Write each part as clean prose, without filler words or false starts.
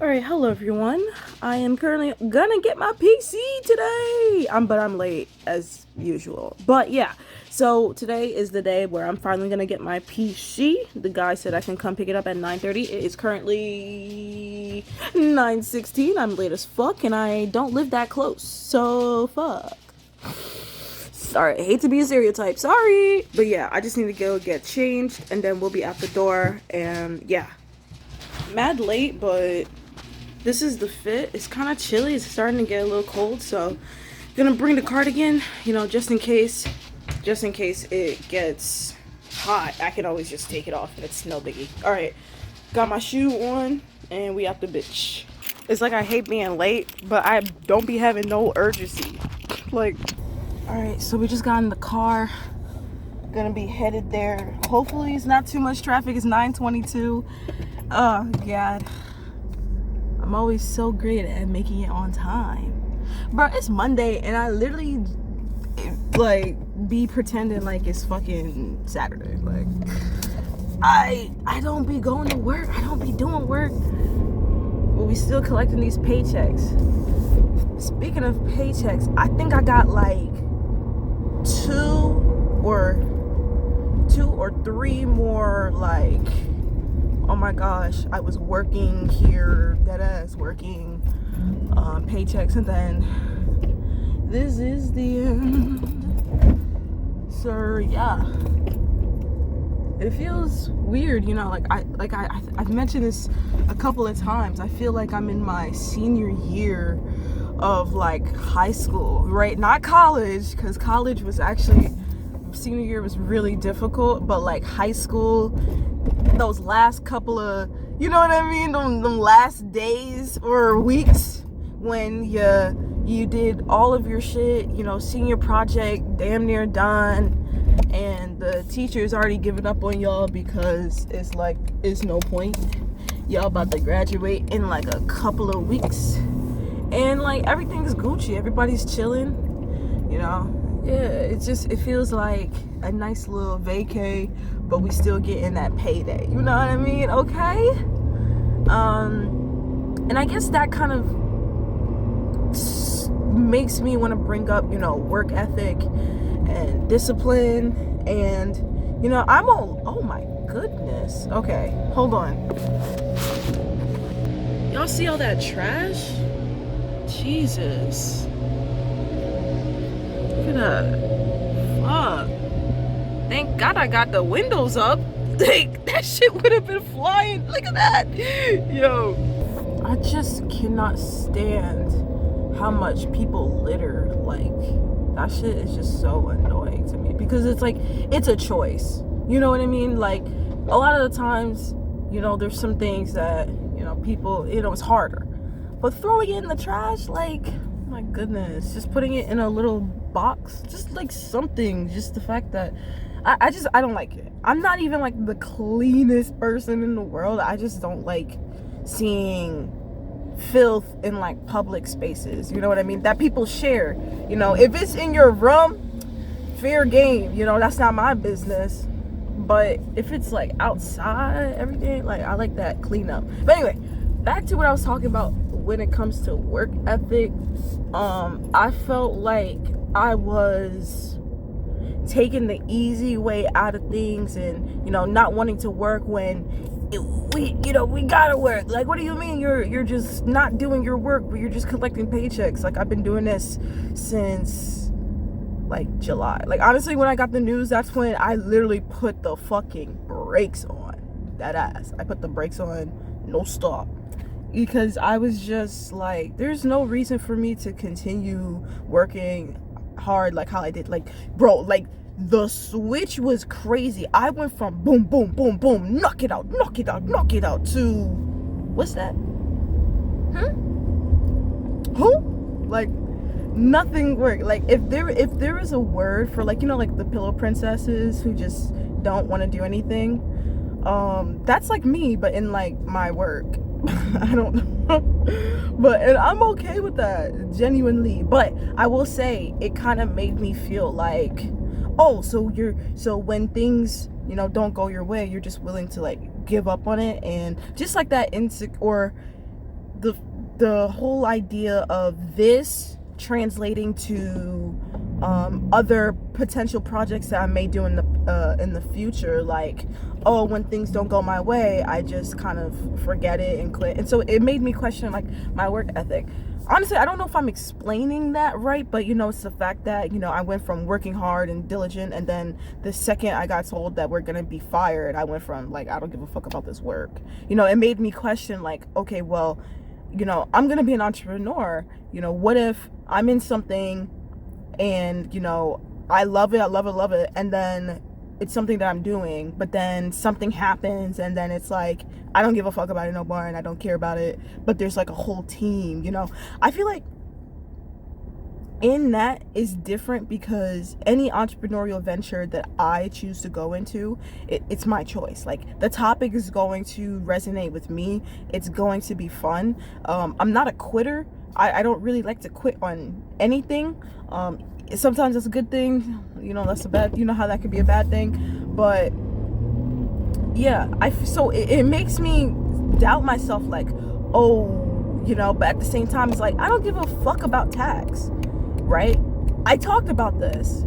Alright, hello everyone. I am currently gonna get my PC today. But I'm late as usual. But yeah, so today is the day where I'm finally gonna get my PC. The guy said I can come pick it up at 9:30. It is currently 9:16. I'm late as fuck and I don't live that close. So fuck. Sorry, I hate to be a stereotype. Sorry. But yeah, I just need to go get changed and then we'll be out the door and yeah. Mad late, but this is the fit. It's kind of chilly. It's starting to get a little cold, so gonna bring the cardigan, just in case it gets hot. I can always just take it off. It's no biggie. All right, got my shoe on, and we out the bitch. It's like I hate being late, but I don't be having no urgency. Like, all right, so we just got in the car. Gonna be headed there. Hopefully, it's not too much traffic. It's 9:22. Oh God. I'm always so great at making it on time. Bro, it's Monday and I literally be pretending like it's fucking Saturday. Like I don't be going to work. I don't be doing work. But we still collecting these paychecks. Speaking of paychecks, I think I got like two or three more oh my gosh, I was working here, deadass working paychecks, and then this is the end. So yeah, it feels weird, I've mentioned this a couple of times. I feel like I'm in my senior year of high school, right? Not college, because college was actually, senior year was really difficult, but high school, those last couple of, them last days or weeks when you did all of your shit, senior project damn near done, and the teacher's already given up on y'all because it's no point. Y'all about to graduate in a couple of weeks, and everything's Gucci, everybody's chilling, Yeah, it feels like a nice little vacay, but we still getting that payday. You know what I mean? Okay. And I guess that kind of makes me want to bring up, work ethic and discipline, and I'm all, oh my goodness. Okay, hold on. Y'all see all that trash? Jesus. Look at that. Fuck. Thank God I got the windows up. That shit would have been flying. Look at that. Yo. I just cannot stand how much people litter. That shit is just so annoying to me. Because it's a choice. You know what I mean? A lot of the times, there's some things that, people, it's harder. But throwing it in the trash, my goodness, just putting it in a little box, just something, just the fact that I don't like it. I'm not even the cleanest person in the world. I just don't like seeing filth in public spaces, you know what I mean, that people share. If it's in your room, fair game, that's not my business. But if it's outside, everything, I like that cleanup. But anyway, back to what I was talking about when it comes to work ethic. I felt like I was taking the easy way out of things, and not wanting to work when we gotta work. What do you mean you're just not doing your work, but you're just collecting paychecks? I've been doing this since July. Honestly, when I got the news, that's when I literally put the fucking brakes on. That ass, I put the brakes on, no stop, because I was just there's no reason for me to continue working hard how I did. Bro, the switch was crazy. I went from boom, boom, boom, boom, knock it out, knock it out, knock it out, to what's that? Who? Nothing worked. If there is a word for the pillow princesses who just don't want to do anything, that's me, but in my work. I don't know. And I'm okay with that, genuinely. But I will say, it kind of made me feel so when things, don't go your way, you're just willing to give up on it, and just that or the whole idea of this translating to other potential projects that I may do in the future, like, oh, when things don't go my way, I just kind of forget it and quit. And so it made me question like my work ethic. Honestly, I don't know if I'm explaining that right, but it's the fact that I went from working hard and diligent, and then the second I got told that we're gonna be fired, I went from like, I don't give a fuck about this work. It made me question like, okay, well, I'm gonna be an entrepreneur. What if I'm in something and I love it, and then it's something that I'm doing, but then something happens, and then it's like I don't give a fuck about it no more, and I don't care about it, but there's like a whole team. I feel like in that is different, because any entrepreneurial venture that I choose to go into, it's my choice. Like, the topic is going to resonate with me, it's going to be fun. I'm not a quitter. I don't really like to quit on anything. Sometimes that's a good thing, that's a bad, how that could be a bad thing. But yeah, so it makes me doubt myself, like, oh, but at the same time, it's like, I don't give a fuck about tax, right? I talked about this.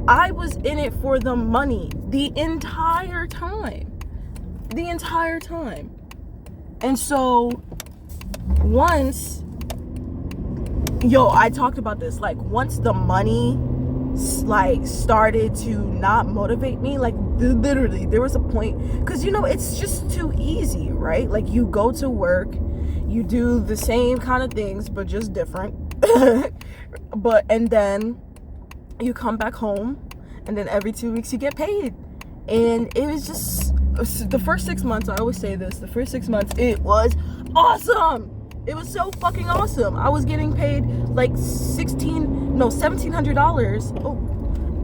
I was in it for the money the entire time. And so once, I talked about this, like, once the money like started to not motivate me, like, literally there was a point, because it's just too easy, right? Like, you go to work, you do the same kind of things but just different and then you come back home, and then every 2 weeks you get paid. And it was just the first 6 months, I always say this, the first 6 months, it was awesome. It was so fucking awesome. I was getting paid like $1,700. Oh,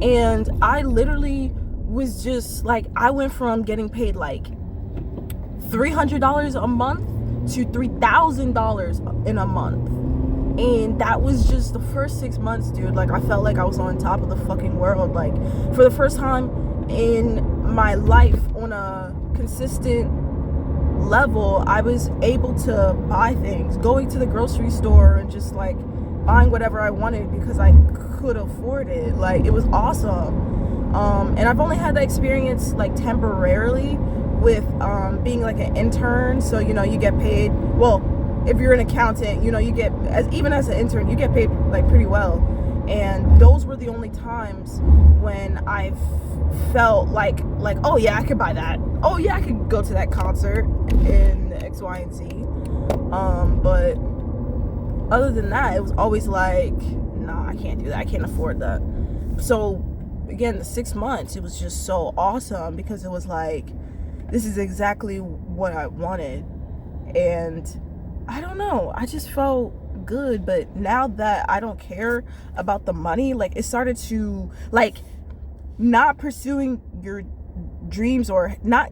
and I literally was just like, I went from getting paid like $300 a month to $3,000 in a month. And that was just the first 6 months, dude. Like, I felt like I was on top of the fucking world. Like, for the first time in my life on a consistent level, I was able to buy things, going to the grocery store and just like buying whatever I wanted because I could afford it. Like, it was awesome. And I've only had that experience like temporarily with being like an intern. So you get paid, well, if you're an accountant, you get, even as an intern, you get paid like pretty well. And those were the only times when I felt like, oh yeah, I could buy that. Oh yeah, I could go to that concert in X, Y, and Z. But other than that, it was always like, nah, I can't do that. I can't afford that. So again, the 6 months, it was just so awesome, because it was like, this is exactly what I wanted. And I don't know, I just felt good. But now that I don't care about the money, like, it started to, like, not pursuing your dreams or not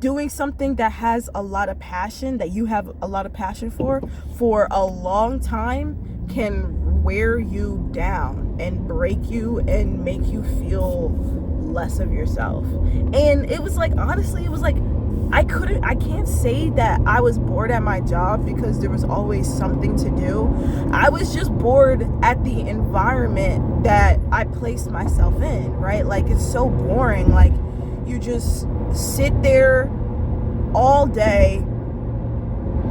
doing something that has a lot of passion, that you have a lot of passion for a long time, can wear you down and break you and make you feel less of yourself. And it was like, honestly, it was like, I can't say that I was bored at my job, because there was always something to do. I was just bored at the environment that I placed myself in, right? Like, it's so boring. Like, you just sit there all day,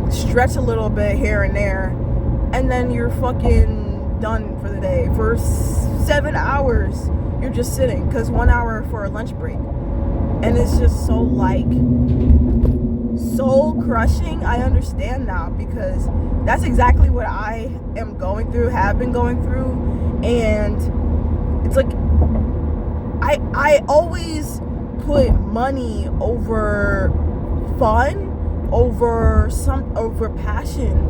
stretch a little bit here and there, and then you're fucking done for the day. For 7 hours, you're just sitting, because 1 hour for a lunch break. And it's just so, like, soul crushing. I understand now, because that's exactly what I am going through, have been going through. And it's like, I always put money over fun, over passion.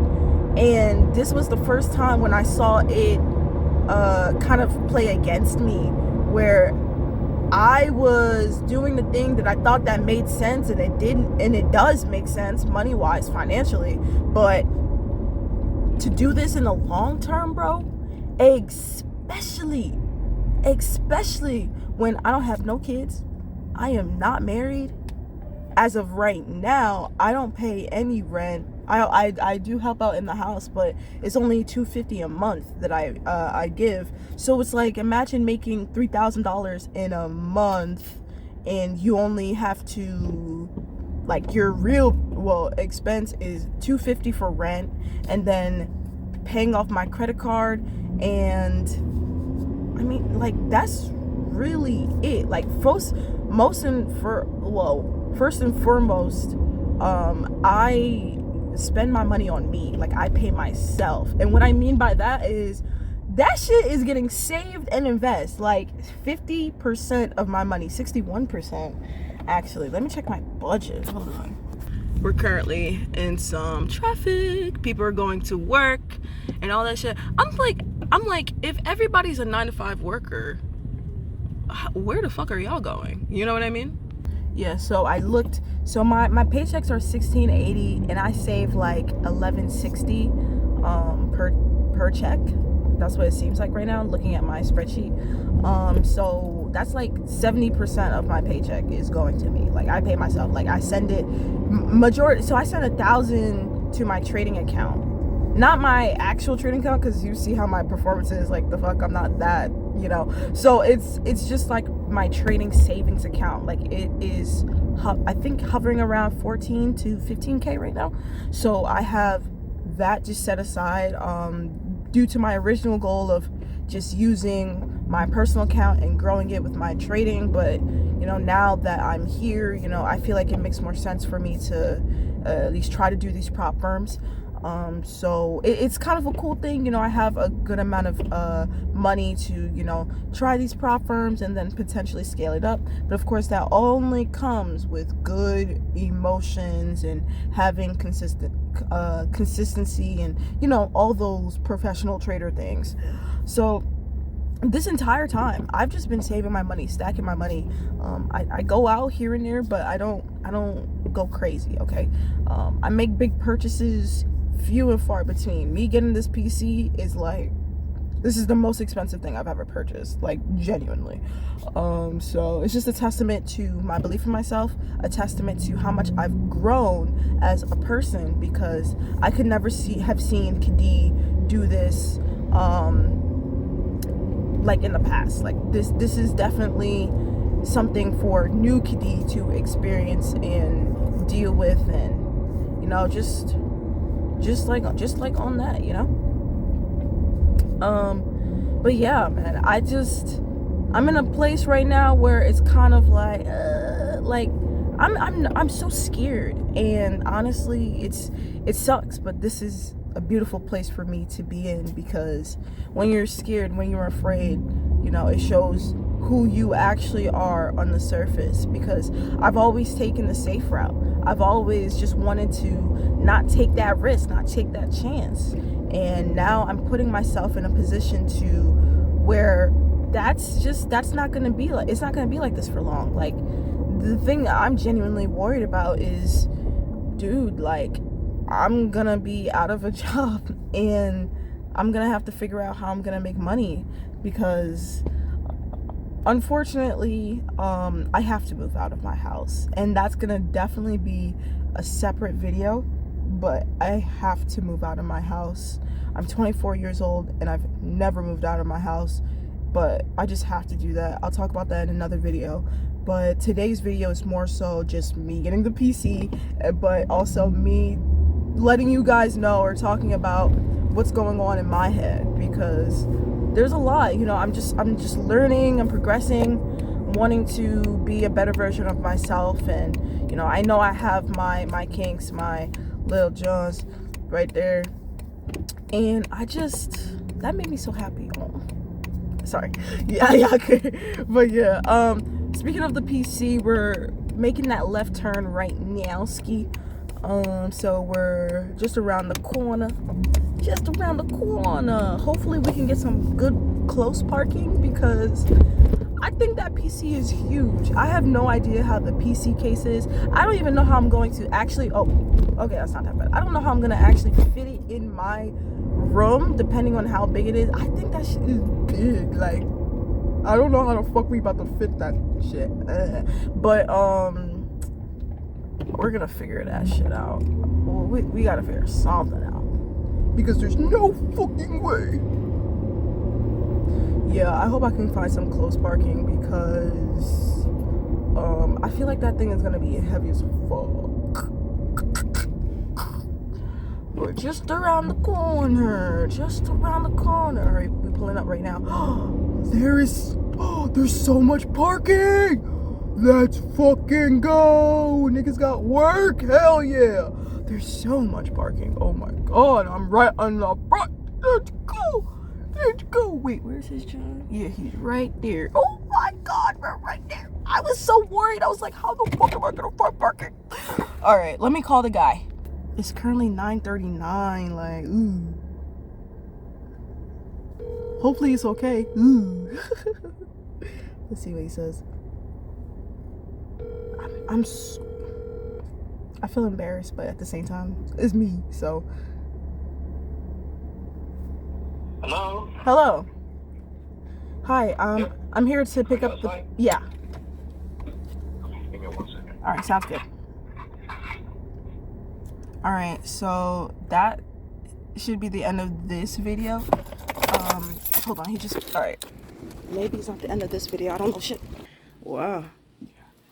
And this was the first time when I saw it kind of play against me, where I was doing the thing that I thought that made sense, and it didn't, and it does make sense money-wise, financially, but to do this in the long term, bro, especially when I don't have no kids, I am not married. As of right now, I don't pay any rent. I do help out in the house, but it's only $250 a month that I give. So it's like, imagine making $3,000 in a month, and you only have to, like, your real expense is $250 for rent, and then paying off my credit card, and I mean, like, that's really it. Like, first and foremost, I spend my money on me. Like, I pay myself. And what I mean by that is that shit is getting saved and invest. Like 50% of my money, 61% actually. Let me check my budget. Hold on. We're currently in some traffic. People are going to work and all that shit. I'm like, if everybody's a 9-to-5 worker, where the fuck are y'all going? You know what I mean? Yeah, so I looked. So my paychecks are $16.80, and I save like $11.60 per check. That's what it seems like right now, looking at my spreadsheet. So that's like 70% of my paycheck is going to me. Like, I pay myself. Like, I send it majority. So I send $1,000 to my trading account, not my actual trading account, because you see how my performance is. Like, the fuck, I'm not that, you know. So it's just like my trading savings account. Like, it is, I think, hovering around 14 to 15K right now. So I have that just set aside, due to my original goal of just using my personal account and growing it with my trading. But, you know, now that I'm here, you know, I feel like it makes more sense for me to at least try to do these prop firms. So it's kind of a cool thing. You know, I have a good amount of money to, you know, try these prop firms and then potentially scale it up. But of course, that only comes with good emotions and having consistency and, you know, all those professional trader things. So this entire time, I've just been saving my money, stacking my money. I go out here and there, but I don't go crazy. Okay. I make big purchases, few and far between. Me getting this PC is like, this is the most expensive thing I've ever purchased, like, genuinely. So it's just a testament to my belief in myself, a testament to how much I've grown as a person, because I could never have seen Kadi do this like in the past. Like, this is definitely something for new Kadi to experience and deal with, and, you know, just like on that, you know. But yeah, man, I'm in a place right now where it's kind of like I'm so scared, and honestly, it sucks, but this is a beautiful place for me to be in, because when you're scared, when you're afraid, you know, it shows who you actually are on the surface. Because I've always taken the safe route. I've always just wanted to not take that risk, not take that chance. And now I'm putting myself in a position to where that's not going to be like, it's not going to be like this for long. Like, the thing that I'm genuinely worried about is, dude, like, I'm going to be out of a job, and I'm going to have to figure out how I'm going to make money, because unfortunately, I have to move out of my house, and that's gonna definitely be a separate video, but I have to move out of my house. I'm 24 years old, and I've never moved out of my house, but I just have to do that. I'll talk about that in another video, but today's video is more so just me getting the PC, but also me letting you guys know, or talking about what's going on in my head, because there's a lot, you know. I'm just learning, I'm progressing, wanting to be a better version of myself. And, you know I have my kinks, my little Johns right there, and that made me so happy. Oh, sorry. Yeah, okay. But yeah, speaking of the PC, we're making that left turn right now, ski. So we're just around the corner. Hopefully we can get some good close parking, because I think that PC is huge. I have no idea how the PC case is. I don't even know how I'm going to actually, okay, that's not that bad. I don't know how I'm going to actually fit it in my room, depending on how big it is. I think that shit is big. Like, I don't know how the fuck we about to fit that shit. But, we're gonna figure that shit out. Ooh. we gotta figure something out. Because there's no fucking way. Yeah, I hope I can find some close parking because I feel like that thing is gonna be heavy as fuck. We're just around the corner. Just around the corner. Alright, we're pulling up right now. There's so much parking! Let's fucking go! Niggas got work? Hell yeah! There's so much parking. Oh my god, I'm right on the front. Let's go! Let's go! Wait, where's his job? Yeah, he's right there. Oh my god, we're right there. I was so worried. I was like, how the fuck am I gonna find parking? Alright, let me call the guy. It's currently 9:39. Like, ooh. Hopefully it's okay. Ooh. Let's see what he says. I feel embarrassed, but at the same time, it's me, so. Hello? Hello. Hi, Yep. I'm here to pick up the, outside? yeah. Give me 1 second. All right, sounds good. All right, so that should be the end of this video. Hold on, all right. Maybe it's not the end of this video, I don't know, shit. Wow.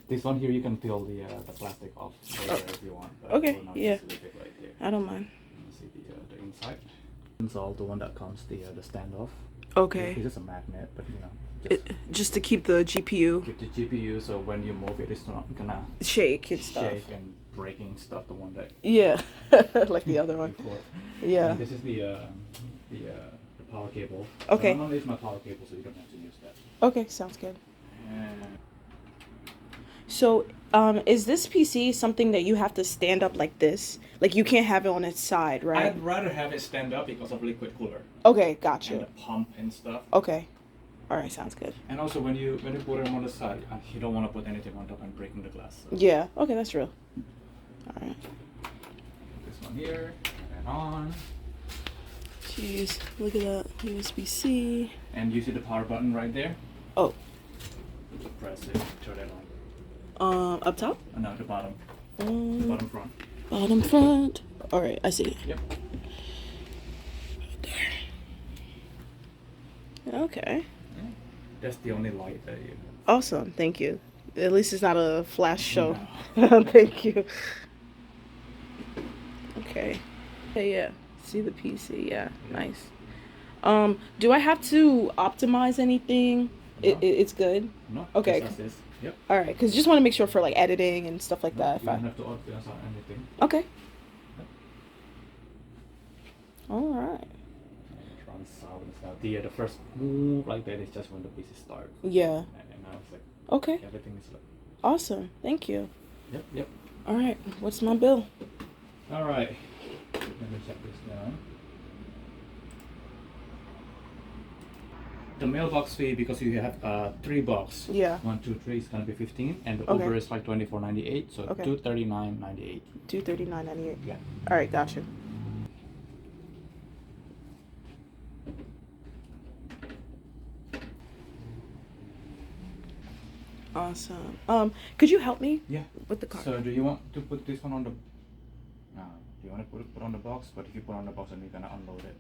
This one here, you can peel the plastic off later if you want. But Okay, for now, yeah. just leave it right there. I don't mind. You see the inside. Install the one that comes the standoff. Okay. It's just a magnet, but you know, Just to keep the GPU keep the GPU so when you move it, it's not gonna shake and stuff. shake and breaking stuff. The one that Yeah, like the other one. before. Yeah. And this is the power cable. Okay. So I'm gonna use my power cable so you don't have to use that. Okay, sounds good. And So, is this PC something that you have to stand up like this? Like you can't have it on its side, right? I'd rather have it stand up because of liquid cooler Okay, and gotcha. the pump and stuff. Okay. All right, sounds good. And also when you put it on the side, you don't want to put anything on top and breaking the glass. So Yeah. Okay, that's real. All right. this one here, and on. Jeez, look at that USB-C. And you see the power button right there? Oh. Press it, turn it on. Up top. No, the bottom. The bottom front. Bottom front. All right, I see. Yep. Okay. Yeah. That's the only light that you. Awesome. Thank you. At least it's not a flash show. No. Thank you. Okay. Hey, yeah. See the PC. Yeah. Nice. Do I have to optimize anything? No. It's good. No. Okay. Just as is. Yep. All right. Because just want to make sure for like editing and stuff like No, that. you don't have to optimize on anything. Okay. All right. Run sound and stuff. The first move like that is just when the PC starts. Yeah. And now it's like Okay. everything is like. Awesome. Thank you. Yep. Yep. All right. What's my bill? All right. Let me check this down. The mailbox fee, because you have 3 box. Yeah. 1, 2, 3 is gonna be 15, and the Okay. Uber is like 24.98, so Okay. 239.98. $239.98. Yeah. All right. Gotcha. Awesome. Could you help me Yeah. with the car? So do you want to put this one on the? No. Do you want to put on the box? But if you put on the box, then we're gonna unload it.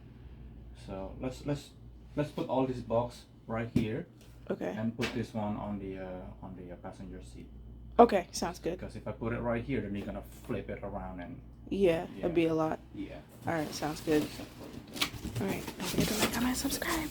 So let's put all this box right here, Okay. and put this one on the passenger seat. Okay. Sounds good. Because if I put it right here, then you're gonna flip it around and Yeah. It'd be a lot. yeah. All right. Sounds good. All right. Don't forget to like, comment, subscribe.